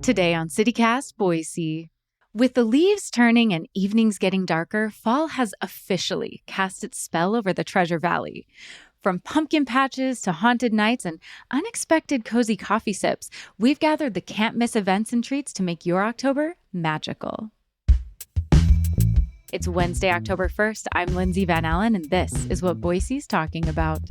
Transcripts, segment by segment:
Today on CityCast Boise. With the leaves turning and evenings getting darker, fall has officially cast its spell over the Treasure Valley. From pumpkin patches to haunted nights and unexpected cozy coffee sips, we've gathered the can't-miss events and treats to make your October magical. It's Wednesday, October 1st. I'm Lindsay Van Allen, and this is what Boise's talking about.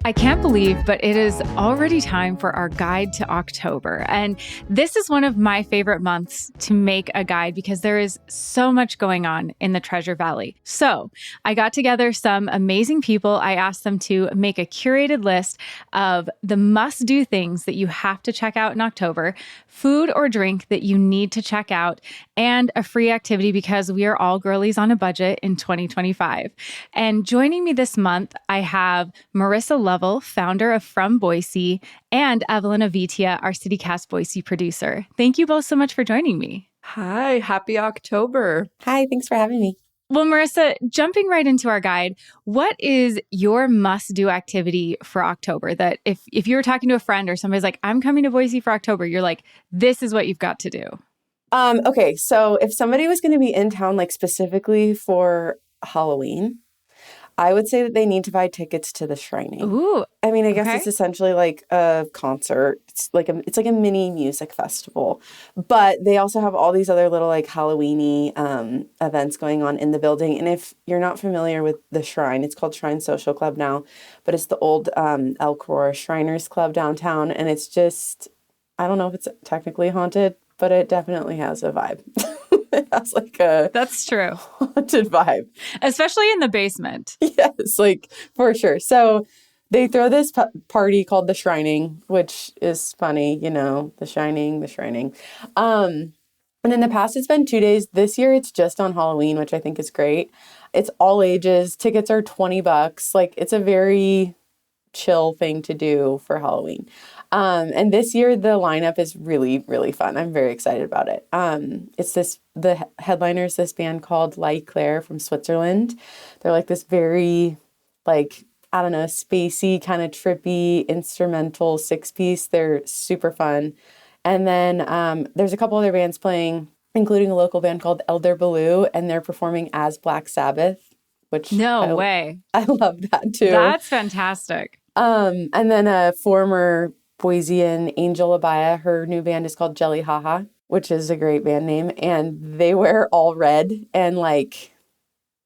I can't believe, but it is already time for our guide to October. And this is one of my favorite months to make a guide because there is so much going on in the Treasure Valley. So I got together some amazing people. I asked them to make a curated list of the must-do things that you have to check out in October, food or drink that you need to check out, and a free activity because we are all girlies on a budget in 2025. And joining me this month, I have Marissa Lovell, founder of From Boise, and Evelyn Avitia, our CityCast Boise producer. Thank you both so much for joining me. Hi, happy October. Hi, thanks for having me. Well, Marissa, jumping right into our guide, what is your must-do activity for October that if you were talking to a friend or somebody's like, I'm coming to Boise for October, you're like, this is what you've got to do? Okay, so if somebody was going to be in town, like specifically for Halloween, I would say that they need to buy tickets to the Shrining. Ooh, I mean, I guess okay. it's essentially like a concert. It's like a mini music festival. But they also have all these other little like Halloween-y events going on in the building. And if you're not familiar with the Shrine, it's called Shrine Social Club now, but it's the old Elk Roar Shriners Club downtown. And it's just, I don't know if it's technically haunted, but it definitely has a vibe. It has like a That's true. haunted vibe. Especially in the basement. Yes, like for sure. So they throw this party called the Shrining, which is funny, you know, the Shining. And in the past, it's been 2 days. This year, it's just on Halloween, which I think is great. It's all ages. Tickets are $20. Like, it's a very chill thing to do for Halloween. And this year the lineup is really, really fun. I'm very excited about it. The headliner is this band called La Claire from Switzerland. They're like this very, like, I don't know, spacey, kind of trippy, instrumental 6-piece. They're super fun. And then there's a couple other bands playing, including a local band called Elder Baloo, and they're performing as Black Sabbath, which No way. I love that too. That's fantastic. And then a former Boisean, Angel Abaya, her new band is called Jelly Haha, which is a great band name. And they wear all red and like,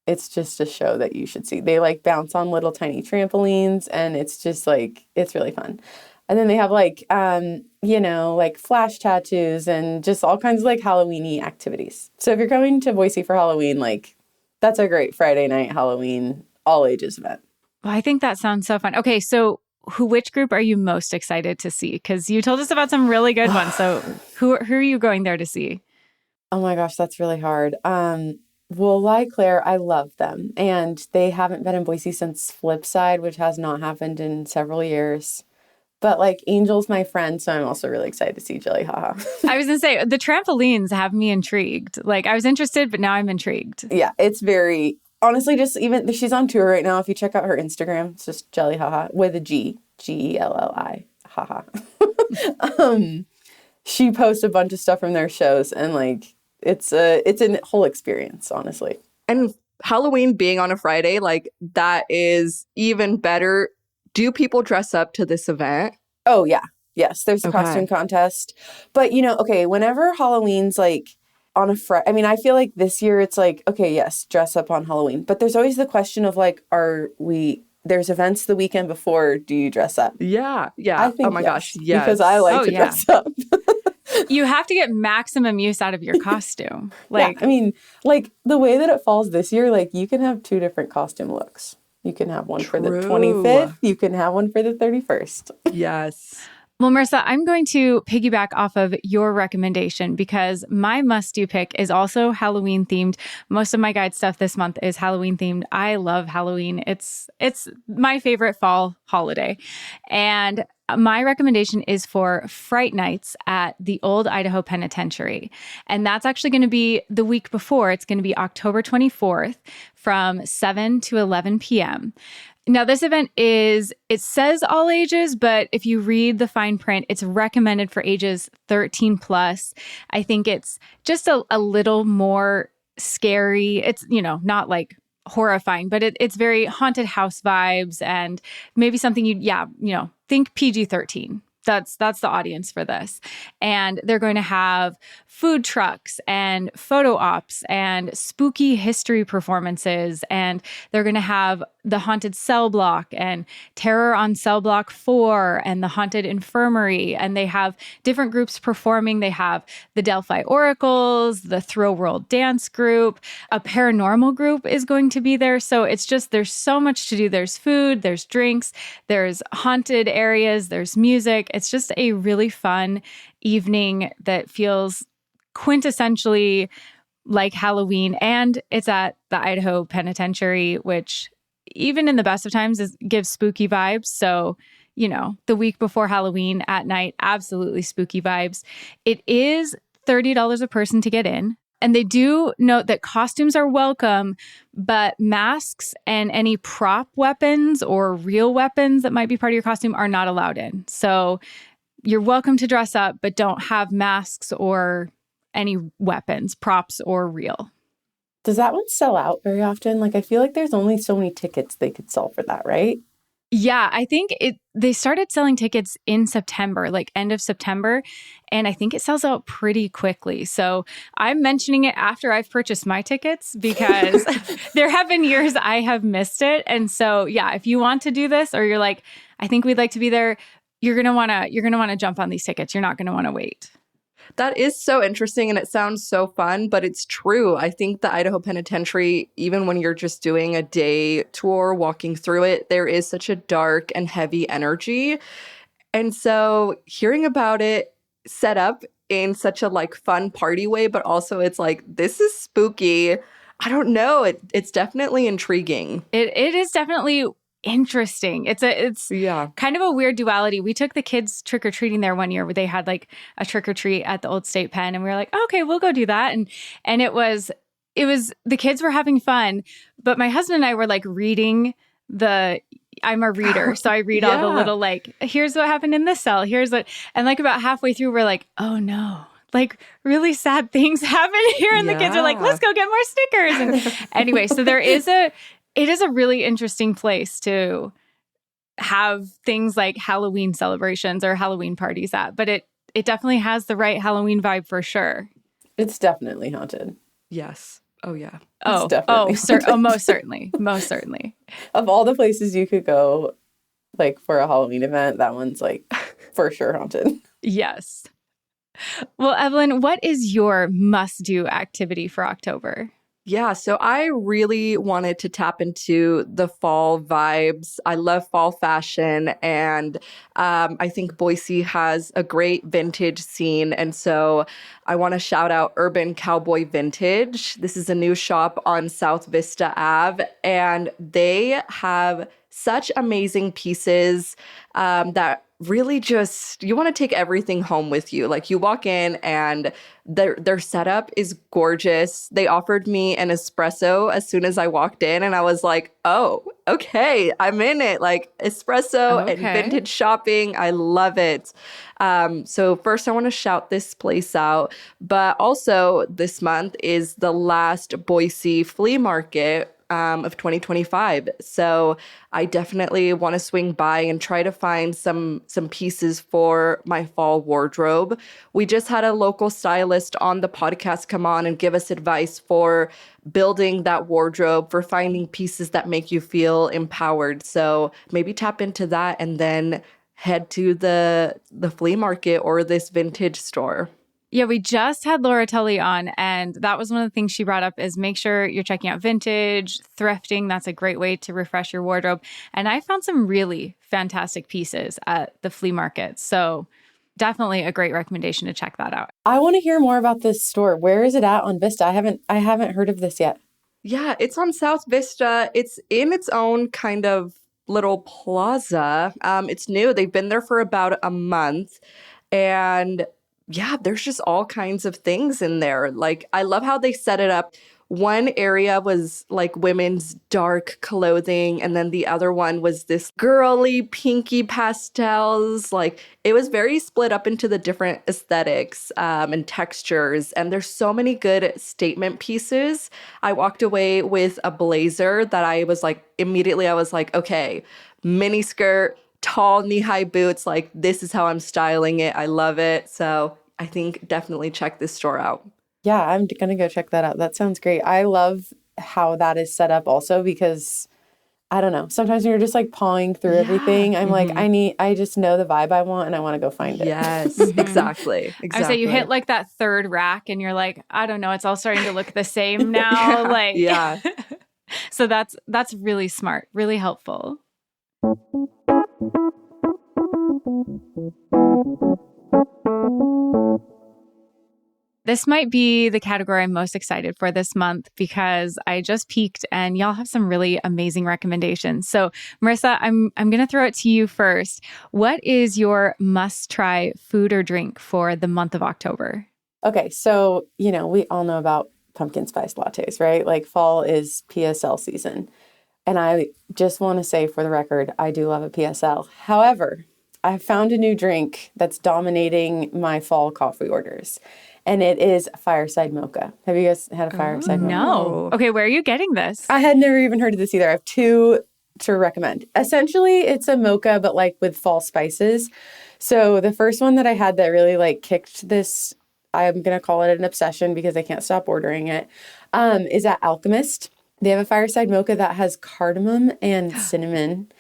it's just a show that you should see. They like bounce on little tiny trampolines and it's just like, it's really fun. And then they have like, like flash tattoos and just all kinds of like Halloween-y activities. So if you're coming to Boise for Halloween, like that's a great Friday night Halloween all ages event. Well, I think that sounds so fun. Okay, so which group are you most excited to see? Because you told us about some really good ones. So who are you going there to see? Oh my gosh, that's really hard. Well, La Claire, I love them. And they haven't been in Boise since Flipside, which has not happened in several years. But like Angel's my friend, so I'm also really excited to see Jelly Haha. I was going to say, the trampolines have me intrigued. Like, I was interested, but now I'm intrigued. Yeah, it's very... Honestly, just even, she's on tour right now. If you check out her Instagram, it's just Jelly Haha with a G, Gelli, haha. She posts a bunch of stuff from their shows and like, it's a whole experience, honestly. And Halloween being on a Friday, like that is even better. Do people dress up to this event? Oh, yeah. Yes, there's a costume contest. But, whenever Halloween's like, on a Friday, I mean, I feel like this year it's like, okay, yes, dress up on Halloween. But there's always the question of like, there's events the weekend before, do you dress up? Yeah. I think oh my gosh, yes. Because I like to dress up. You have to get maximum use out of your costume. Like, yeah, I mean, like the way that it falls this year, like you can have 2 different costume looks. You can have one for the 25th. You can have one for the 31st. Yes. Well, Marissa, I'm going to piggyback off of your recommendation because my must-do pick is also Halloween themed. Most of my guide stuff this month is Halloween themed. I love Halloween. It's my favorite fall holiday. And my recommendation is for Fright Nights at the Old Idaho Penitentiary. And that's actually going to be the week before. It's going to be October 24th from 7 to 11 p.m. Now, this event it says all ages, but if you read the fine print, it's recommended for ages 13 plus. I think it's just a little more scary. It's, not like horrifying, but it's very haunted house vibes and maybe something think PG-13. That's the audience for this. And they're going to have food trucks and photo ops and spooky history performances. And they're going to have the haunted cell block and terror on cell block 4 and the haunted infirmary. And they have different groups performing. They have the Delphi Oracles, the Thrill World Dance Group, a paranormal group is going to be there. So it's just, there's so much to do. There's food, there's drinks, there's haunted areas, there's music. It's just a really fun evening that feels quintessentially like Halloween. And it's at the Idaho Penitentiary, which even in the best of times gives spooky vibes. So, the week before Halloween at night, absolutely spooky vibes. It is $30 a person to get in. And they do note that costumes are welcome, but masks and any prop weapons or real weapons that might be part of your costume are not allowed in. So you're welcome to dress up, but don't have masks or any weapons, props or real. Does that one sell out very often? Like, I feel like there's only so many tickets they could sell for that, right? Yeah, I think they started selling tickets in September, like end of September, and I think it sells out pretty quickly. So I'm mentioning it after I've purchased my tickets because there have been years I have missed it. And so, yeah, if you want to do this or you're like, I think we'd like to be there, you're going to want to jump on these tickets. You're not going to want to wait. That is so interesting and it sounds so fun, but it's true. I think the Idaho Penitentiary, even when you're just doing a day tour, walking through it, there is such a dark and heavy energy. And so hearing about it set up in such a fun party way, but also it's like, this is spooky. I don't know. It's definitely intriguing. It is definitely interesting. It's kind of a weird duality. We took the kids trick-or-treating there one year where they had a trick-or-treat at the old state pen, and we were like, oh, okay, we'll go do that. And it was the kids were having fun, but my husband and I were reading I'm a reader, so I read all the little here's what happened in this cell, here's what, and about halfway through we're like, oh no, really sad things happen here, and the kids are like, let's go get more stickers. And anyway, so it is a really interesting place to have things like Halloween celebrations or Halloween parties at, but it definitely has the right Halloween vibe for sure. It's definitely haunted. Yes. Oh, yeah. Most certainly. Most certainly. Of all the places you could go, for a Halloween event, that one's, for sure haunted. Yes. Well, Evelyn, what is your must-do activity for October? Yeah, so I really wanted to tap into the fall vibes. I love fall fashion, and I think Boise has a great vintage scene. And so I want to shout out Urban Cowboy Vintage. This is a new shop on South Vista Ave, and they have such amazing pieces that really just, you want to take everything home with you. You walk in and their setup is gorgeous. They offered me an espresso as soon as I walked in, and I was like, oh, okay, I'm in it. Espresso and vintage shopping. I love it. So first I want to shout this place out, but also this month is the last Boise flea market of 2025. So I definitely want to swing by and try to find some pieces for my fall wardrobe. We just had a local stylist on the podcast come on and give us advice for building that wardrobe, for finding pieces that make you feel empowered. So maybe tap into that and then head to the flea market or this vintage store. Yeah, we just had Laura Tully on, and that was one of the things she brought up is make sure you're checking out vintage, thrifting. That's a great way to refresh your wardrobe. And I found some really fantastic pieces at the flea market. So definitely a great recommendation to check that out. I want to hear more about this store. Where is it at on Vista? I haven't heard of this yet. Yeah, it's on South Vista. It's in its own kind of little plaza. It's new. They've been there for about a month. And yeah, there's just all kinds of things in there. I love how they set it up one area was like women's dark clothing, and then the other one was this girly pinky pastels. Like it was very split up into the different aesthetics and textures. And there's so many good statement pieces. I walked away with a blazer that I was like, immediately I was like, okay, mini skirt, tall knee-high boots, like this is how I'm styling it. I love it. So I think definitely check this store out. Yeah, I'm going to go check that out. That sounds great. I love how that is set up also because, I don't know, sometimes when you're just like pawing through everything, I'm like, I just know the vibe I want and I want to go find it. Yes, exactly. I would say you hit like that third rack and you're like, I don't know, it's all starting to look the same now. Yeah. So that's really smart, really helpful. This might be the category I'm most excited for this month because I just peeked and y'all have some really amazing recommendations. So Marissa, I'm going to throw it to you first. What is your must-try food or drink for the month of October? Okay, so, we all know about pumpkin spice lattes, right? Like fall is PSL season. And I just want to say for the record, I do love a PSL. However, I found a new drink that's dominating my fall coffee orders. And it is fireside mocha. Have you guys had a fireside mocha? No. Okay, where are you getting this? I had never even heard of this either. I have two to recommend. Essentially, it's a mocha, but like with fall spices. So the first one that I had that really like kicked this, I'm going to call it an obsession because I can't stop ordering it, is at Alchemist. They have a fireside mocha that has cardamom and cinnamon.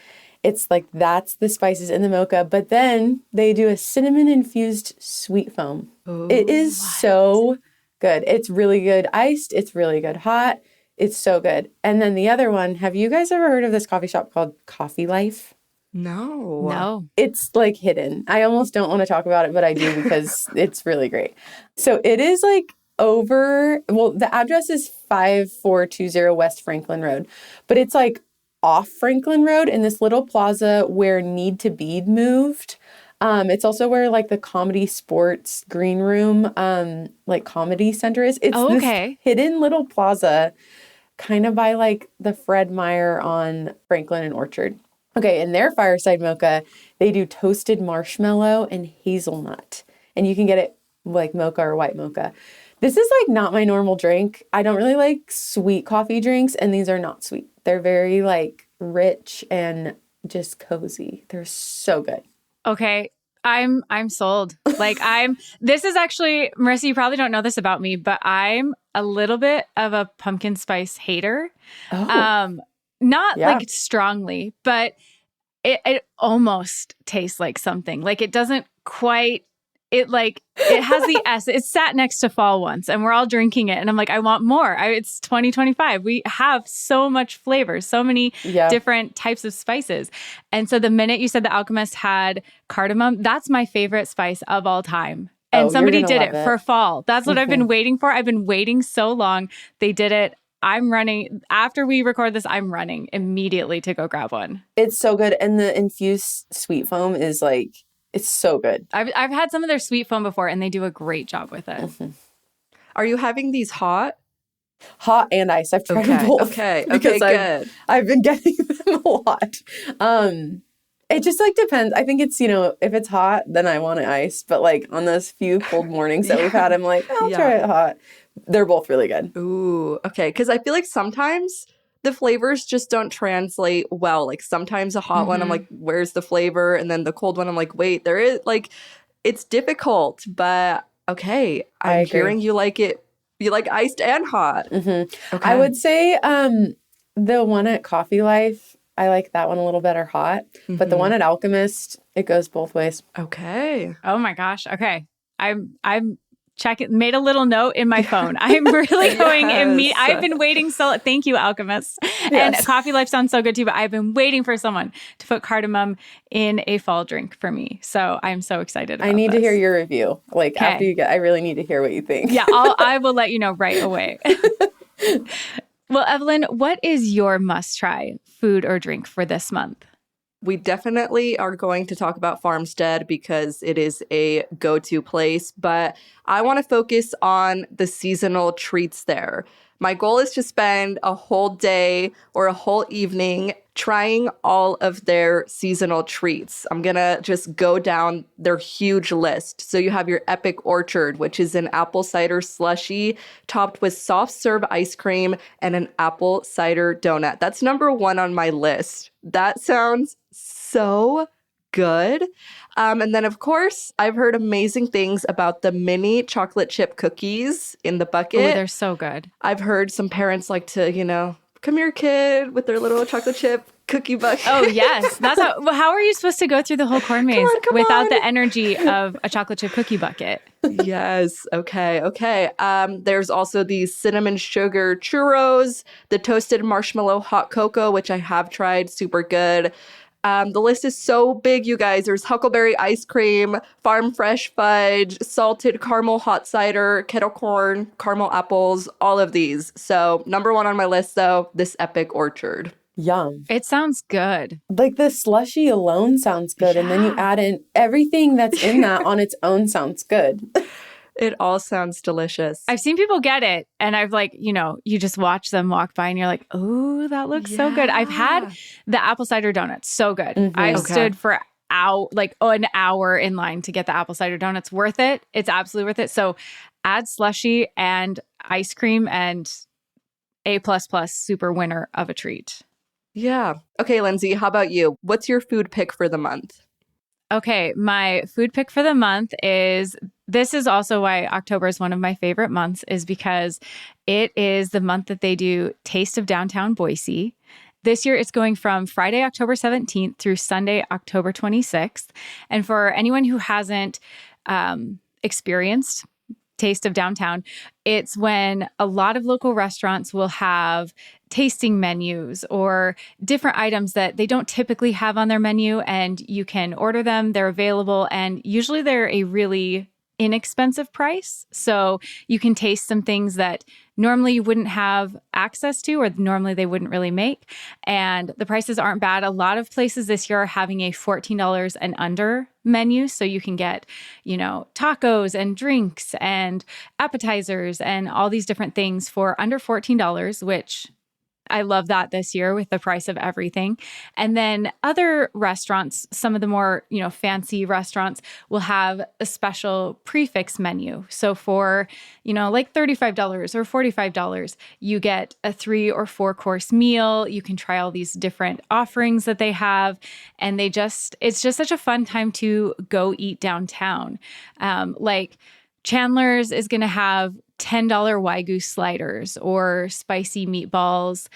It's like that's the spices in the mocha, but then they do a cinnamon-infused sweet foam. Ooh, it is so good. It's really good iced. It's really good hot. It's so good. And then the other one, have you guys ever heard of this coffee shop called Coffee Life? No. It's like hidden. I almost don't want to talk about it, but I do because it's really great. So it is like the address is 5420 West Franklin Road, but it's like off Franklin Road in this little plaza where Need to Bead moved. It's also where like the Comedy Sports Green Room, like Comedy Center is. It's this hidden little plaza kind of by like the Fred Meyer on Franklin and Orchard. Okay, in their fireside mocha, they do toasted marshmallow and hazelnut. And you can get it like mocha or white mocha. This is like not my normal drink. I don't really like sweet coffee drinks, and these are not sweet. They're very like rich and just cozy. They're so good. Okay. I'm sold. This is actually, Marissa, you probably don't know this about me, but I'm a little bit of a pumpkin spice hater. Not like strongly, but it almost tastes like something. Like it doesn't quite, it has the S. It sat next to fall once and we're all drinking it. And I'm like, I want more. It's 2025. We have so much flavor, so many different types of spices. And so the minute you said the Alchemist had cardamom, that's my favorite spice of all time. And somebody did it for fall. That's what I've been waiting for. I've been waiting so long. They did it. I'm running. After we record this, I'm running immediately to go grab one. It's so good. And the infused sweet foam is like, it's so good. I've had some of their sweet foam before, and they do a great job with it. Are you having these hot? Hot and iced. I've tried them both. Okay, good. I've been getting them a lot. It just like depends. I think it's, if it's hot, then I want it iced. But like on those few cold mornings that we've had, I'm like, I'll try it hot. They're both really good. Ooh, okay. Because I feel like sometimes the flavors just don't translate well. Like sometimes a hot one, I'm like, where's the flavor? And then the cold one, I'm like, wait, there is like, it's difficult, but okay. I'm hearing you like it. You like iced and hot. Okay. I would say the one at Coffee Life, I like that one a little better hot. But the one at Alchemist, it goes both ways. Okay. Oh my gosh. Okay. I'm made a little note in my phone. I'm really going immediately. I've been waiting thank you, Alchemist. And Coffee Life sounds so good too, but I've been waiting for someone to put cardamom in a fall drink for me. So I'm so excited about I need to hear your review. Like after you I really need to hear what you think. Yeah, I will let you know right away. Well, Evelyn, what is your must-try food or drink for this month? We definitely are going to talk about Farmstead because it is a go-to place, but I want to focus on the seasonal treats there. My goal is to spend a whole day or a whole evening trying all of their seasonal treats. I'm going to just go down their huge list. So you have your Epic Orchard, which is an apple cider slushy topped with soft serve ice cream and an apple cider donut. That's number one on my list. That sounds so good. And then, of course, I've heard amazing things about the mini chocolate chip cookies in the bucket. Oh, they're so good. I've heard some parents like to, come here, kid, with their little chocolate chip cookie bucket. Oh, yes. That's how are you supposed to go through the whole corn maze without the energy of a chocolate chip cookie bucket? Yes. Okay. There's also the cinnamon sugar churros, the toasted marshmallow hot cocoa, which I have tried, super good. The list is so big, you guys. There's huckleberry ice cream, farm fresh fudge, salted caramel hot cider, kettle corn, caramel apples, all of these. So number one on my list, though, this Epic Orchard. Yum. It sounds good. Like the slushy alone sounds good. And then you add in everything that's in that on its own sounds good. It all sounds delicious. I've seen people get it, and I've you just watch them walk by and you're like, oh, that looks so good. I've had the apple cider donuts. So good. Mm-hmm. I stood for an hour in line to get the apple cider donuts. Worth it. It's absolutely worth it. So add slushy and ice cream and A++ super winner of a treat. Yeah. Okay, Lindsay, how about you? What's your food pick for the month? Okay, my food pick for the month this is also why October is one of my favorite months, is because it is the month that they do Taste of Downtown Boise. This year, it's going from Friday, October 17th through Sunday, October 26th. And for anyone who hasn't experienced Taste of Downtown, it's when a lot of local restaurants will have tasting menus or different items that they don't typically have on their menu, and you can order them. They're available, and usually they're a really inexpensive price. So you can taste some things that normally you wouldn't have access to, or normally they wouldn't really make. And the prices aren't bad. A lot of places this year are having a $14 and under menu. So you can get, tacos and drinks and appetizers and all these different things for under $14, which I love that this year with the price of everything. And then other restaurants, some of the more, fancy restaurants will have a special prefix menu. So for, like $35 or $45, you get a 3 or 4 course meal. You can try all these different offerings that they have. And it's just such a fun time to go eat downtown. Like Chandler's is going to have $10 Wagyu sliders or spicy meatballs.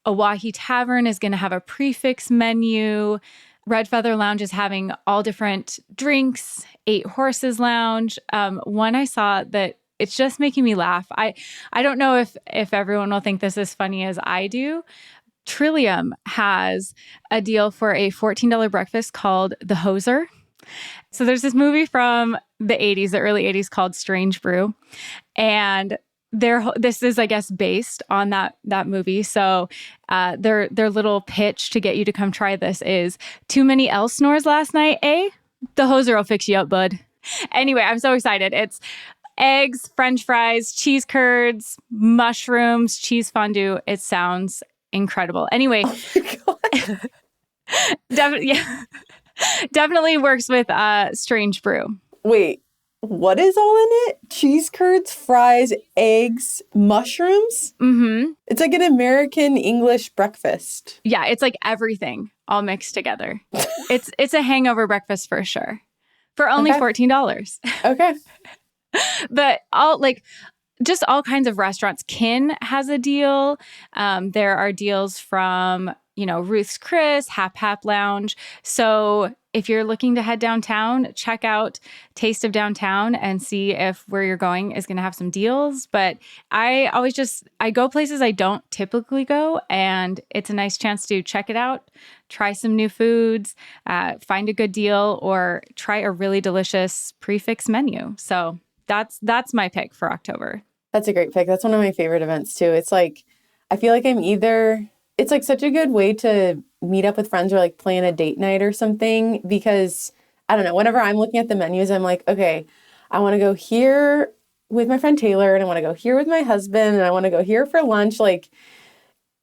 Oahe Tavern is going to have a prefix menu. Red Feather Lounge is having all different drinks. 8 Horses Lounge. One I saw that it's just making me laugh. I don't know if everyone will think this is funny as I do. Trillium has a deal for a $14 breakfast called The Hoser. So there's this movie from the 80s, the early 80s, called Strange Brew. And this is, I guess, based on that movie. So their little pitch to get you to come try this is, too many L snores last night, eh? The Hoser will fix you up, bud. Anyway, I'm so excited. It's eggs, French fries, cheese curds, mushrooms, cheese fondue. It sounds incredible. Anyway, definitely works with Strange Brew. Wait, what is all in it? Cheese curds, fries, eggs, mushrooms? Mm-hmm. It's like an American English breakfast. Yeah, it's like everything all mixed together. It's a hangover breakfast for sure. For only $14. Okay. But just all kinds of restaurants. Kin has a deal. There are deals from, Ruth's Chris, Hap Lounge. So if you're looking to head downtown, check out Taste of Downtown and see if where you're going is going to have some deals. But I go places I don't typically go, and it's a nice chance to check it out, try some new foods, find a good deal, or try a really delicious prefix menu. So that's my pick for October. That's a great pick. That's one of my favorite events too. It's like, I feel like it's like such a good way to meet up with friends or like plan a date night or something, because I don't know, whenever I'm looking at the menus, I'm like, okay, I want to go here with my friend Taylor, and I want to go here with my husband, and I want to go here for lunch. Like,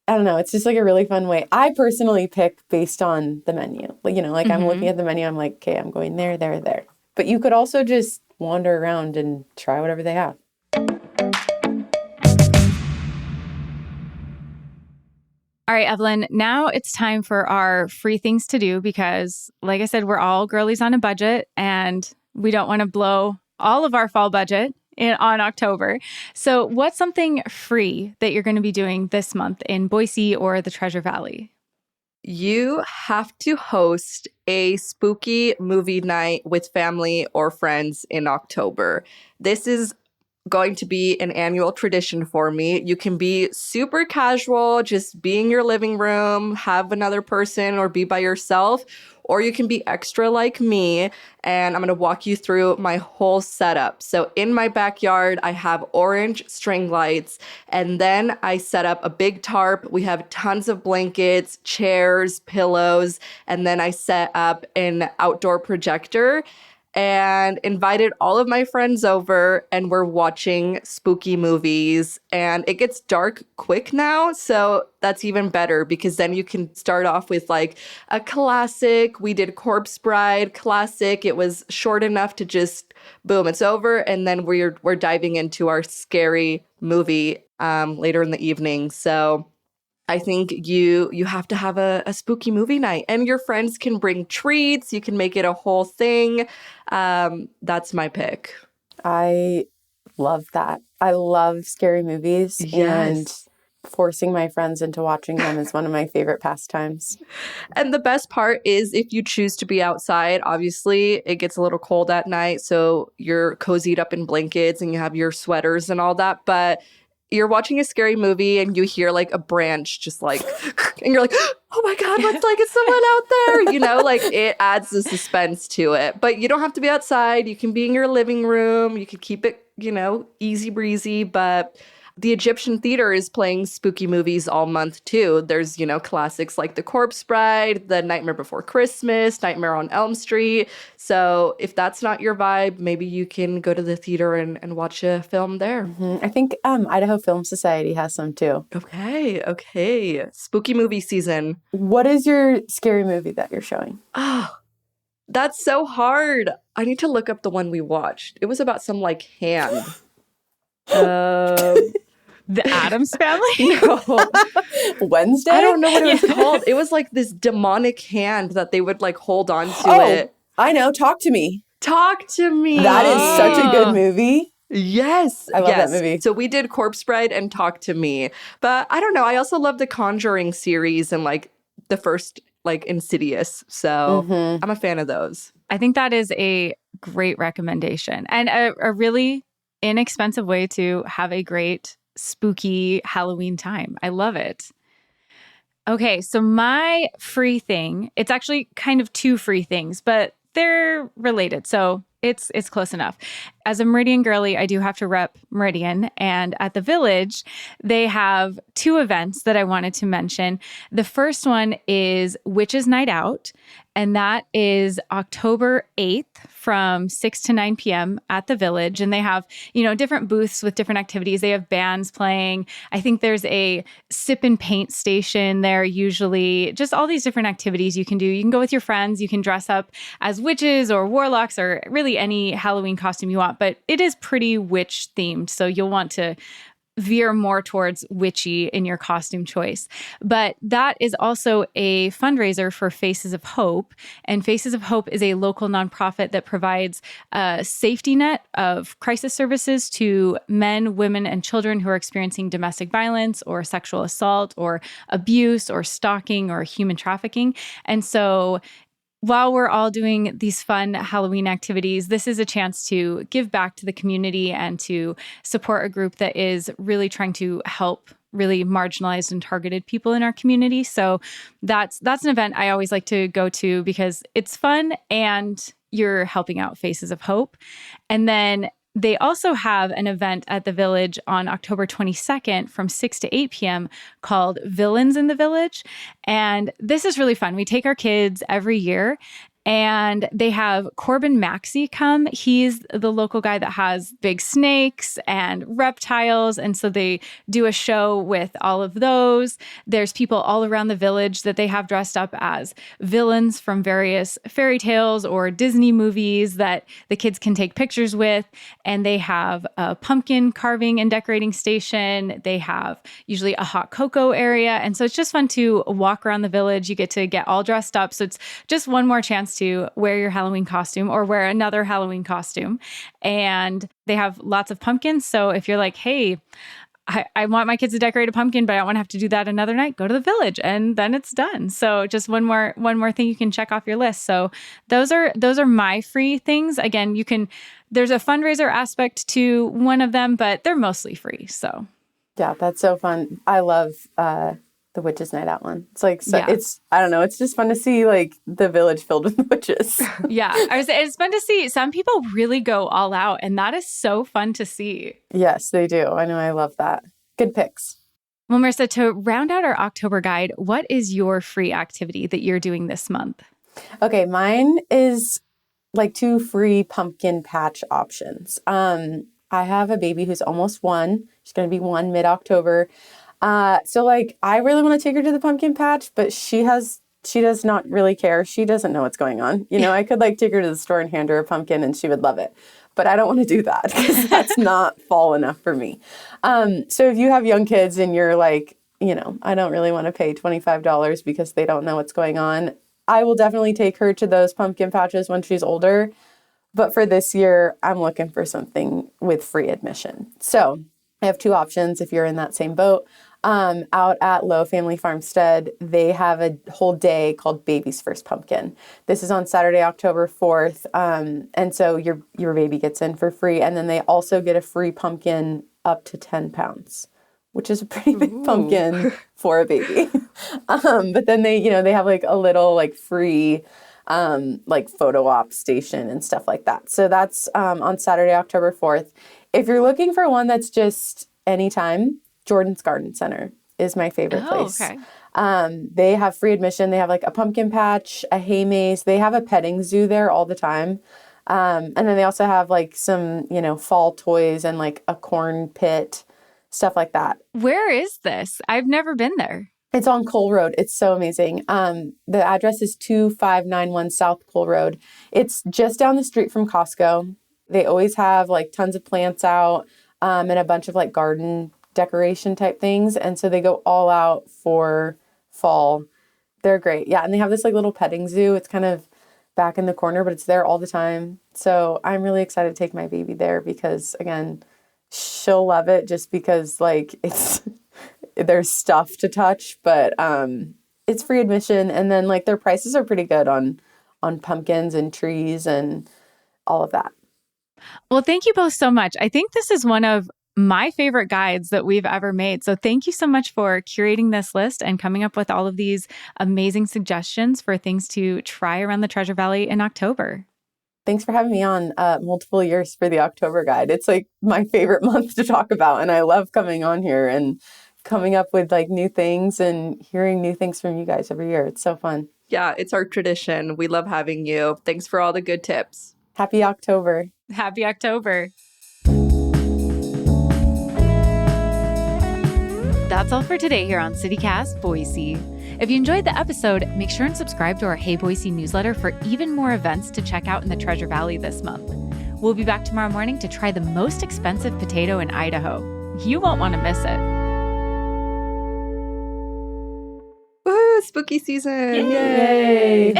I don't know. It's just like a really fun way. I personally pick based on the menu. Like, like I'm looking at the menu. I'm like, okay, I'm going there, there, there. But you could also just wander around and try whatever they have. All right, Evelyn, now it's time for our free things to do because, like I said, we're all girlies on a budget and we don't want to blow all of our fall budget on October. So what's something free that you're going to be doing this month in Boise or the Treasure Valley? You have to host a spooky movie night with family or friends in October. This is going to be an annual tradition for me. You can be super casual, just be in your living room, have another person, or be by yourself. Or you can be extra like me, and I'm going to walk you through my whole setup. So in my backyard, I have orange string lights, and then I set up a big tarp. We have tons of blankets, chairs, pillows, and then I set up an outdoor projector and invited all of my friends over, and we're watching spooky movies. And it gets dark quick now, so that's even better because then you can start off with like a classic. We did Corpse Bride classic. It was short enough to just boom, it's over, and then we're diving into our scary movie later in the evening. So I think you have to have a spooky movie night, and your friends can bring treats. You can make it a whole thing. That's my pick. I love that. I love scary movies, and forcing my friends into watching them is one of my favorite pastimes. And the best part is if you choose to be outside, obviously it gets a little cold at night, so you're cozied up in blankets and you have your sweaters and all that, but you're watching a scary movie and you hear like a branch just like, and you're like, oh my God, what's like, is someone out there? Like it adds the suspense to it. But you don't have to be outside. You can be in your living room. You can keep it, easy breezy. But the Egyptian Theater is playing spooky movies all month too. There's, classics like The Corpse Bride, The Nightmare Before Christmas, Nightmare on Elm Street. So if that's not your vibe, maybe you can go to the theater and watch a film there. I think Idaho Film Society has some too. Okay. Spooky movie season. What is your scary movie that you're showing? Oh, that's so hard. I need to look up the one we watched. It was about some like hand. The Addams Family? No. Wednesday? I don't know what it was called. It was like this demonic hand that they would like hold on to it. I know. Talk to Me. Talk to Me. That is such a good movie. Yes. I love that movie. So we did Corpse Bride and Talk to Me. But I don't know. I also love the Conjuring series and like the first like Insidious. So I'm a fan of those. I think that is a great recommendation and a really inexpensive way to have a great spooky Halloween time. I love it. Okay, so my free thing, it's actually kind of two free things, but they're related. So it's close enough. As a Meridian girly, I do have to rep Meridian. And at the Village, they have two events that I wanted to mention. The first one is Witches Night Out. And that is October 8th from 6 to 9 p.m. at the Village. And they have, different booths with different activities. They have bands playing. I think there's a sip and paint station there usually. Just all these different activities you can do. You can go with your friends. You can dress up as witches or warlocks or really any Halloween costume you want. But it is pretty witch themed. So you'll want to veer more towards witchy in your costume choice. But that is also a fundraiser for Faces of Hope. And Faces of Hope is a local nonprofit that provides a safety net of crisis services to men, women, and children who are experiencing domestic violence or sexual assault or abuse or stalking or human trafficking. And so while we're all doing these fun Halloween activities, this is a chance to give back to the community and to support a group that is really trying to help really marginalized and targeted people in our community. So that's an event I always like to go to because it's fun and you're helping out Faces of Hope. And then they also have an event at the Village on October 22nd from 6 to 8 p.m. called Villains in the Village. And this is really fun. We take our kids every year And they have Corbin Maxey come. He's the local guy that has big snakes and reptiles. And so they do a show with all of those. There's people all around the village that they have dressed up as villains from various fairy tales or Disney movies that the kids can take pictures with. And they have a pumpkin carving and decorating station. They have usually a hot cocoa area. And so it's just fun to walk around the village. You get to get all dressed up. So it's just one more chance to wear your Halloween costume or wear another Halloween costume. And they have lots of pumpkins. So if you're like, hey, I want my kids to decorate a pumpkin, but I don't want to have to do that another night, go to the village and then it's done. So just one more thing you can check off your list. So those are my free things. Again, there's a fundraiser aspect to one of them, but they're mostly free. So yeah, that's so fun. I love the Witches Night Out one. It's like, It's, I don't know, it's just fun to see like the village filled with witches. Yeah. It's fun to see. Some people really go all out and that is so fun to see. Yes, they do. I know. I love that. Good picks. Well, Marissa, to round out our October guide, what is your free activity that you're doing this month? Okay. Mine is like 2 free pumpkin patch options. I have a baby who's almost 1. She's going to be 1 mid-October. So like, I really want to take her to the pumpkin patch, but she does not really care. She doesn't know what's going on. You know, I could like take her to the store and hand her a pumpkin and she would love it, but I don't want to do that because that's not fall enough for me. So if you have young kids and you're like, you know, I don't really want to pay $25 because they don't know what's going on, I will definitely take her to those pumpkin patches when she's older. But for this year, I'm looking for something with free admission. So I have 2 options if you're in that same boat. Out at Low Family Farmstead, they have a whole day called Baby's First Pumpkin. This is on Saturday, October 4th. And so your baby gets in for free. And then they also get a free pumpkin up to 10 pounds, which is a pretty big pumpkin for a baby. But then they have like a little like free like photo op station and stuff like that. So that's on Saturday, October 4th. If you're looking for one that's just anytime, Jordan's Garden Center is my favorite place. Okay. They have free admission. They have like a pumpkin patch, a hay maze. They have a petting zoo there all the time. And then they also have like some, fall toys and like a corn pit, stuff like that. Where is this? I've never been there. It's on Cole Road. It's so amazing. The address is 2591 South Cole Road. It's just down the street from Costco. They always have like tons of plants out and a bunch of like garden decoration type things. And so they go all out for fall. They're great. Yeah. And they have this like little petting zoo. It's kind of back in the corner, but it's there all the time. So I'm really excited to take my baby there because again, she'll love it just because like there's stuff to touch, but it's free admission. And then like their prices are pretty good on pumpkins and trees and all of that. Well, thank you both so much. I think this is one of my favorite guides that we've ever made. So thank you so much for curating this list and coming up with all of these amazing suggestions for things to try around the Treasure Valley in October. Thanks for having me on multiple years for the October guide. It's like my favorite month to talk about. And I love coming on here and coming up with like new things and hearing new things from you guys every year. It's so fun. Yeah, it's our tradition. We love having you. Thanks for all the good tips. Happy October. Happy October. That's all for today here on CityCast Boise. If you enjoyed the episode, make sure and subscribe to our Hey Boise newsletter for even more events to check out in the Treasure Valley this month. We'll be back tomorrow morning to try the most expensive potato in Idaho. You won't want to miss it. Woohoo, spooky season. Yay!